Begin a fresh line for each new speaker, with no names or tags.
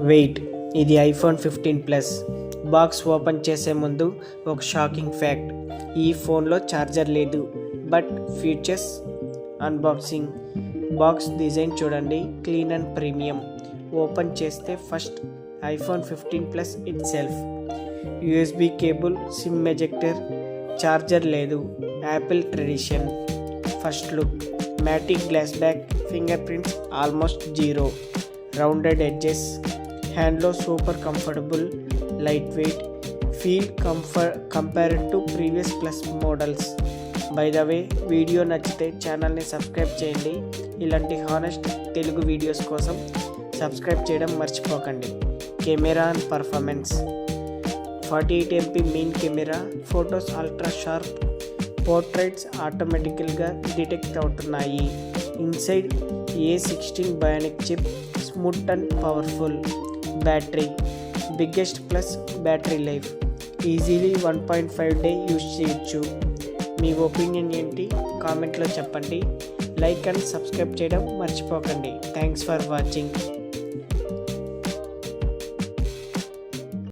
Wait, ఇది iPhone 15 plus. Box open చేసే ముందు ఒక షాకింగ్ ఫ్యాక్ట్: ఈ ఫోన్లో ఛార్జర్ లేదు. But features. Unboxing. Box design చూడండి, క్లీన్ అండ్ ప్రీమియం. ఓపెన్ చేస్తే first iPhone 15 plus itself. USB cable, SIM ejector, charger లేదు. Apple tradition. First look. Matte glass back, fingerprints almost zero. Rounded edges. హ్యాండ్లో super comfortable, lightweight, feel compared to previous plus models. By the way, video నచ్చితే ఛానల్ని subscribe చేయండి. ఇలాంటి honest Telugu videos కోసం subscribe చేయడం మర్చిపోకండి. Camera and performance. 48 MP main camera, photos ultra sharp, portraits ఆటోమేటికల్గా detect అవుతున్నాయి. Inside A16 bionic chip, smooth and powerful. Battery. Biggest plus battery life. Easily 1.5 day use చేయొచ్చు. మీ ఒపీనియన్ ఏంటి కామెంట్లో చెప్పండి. లైక్ అండ్ సబ్స్క్రైబ్ చేయడం మర్చిపోకండి. Thanks for watching.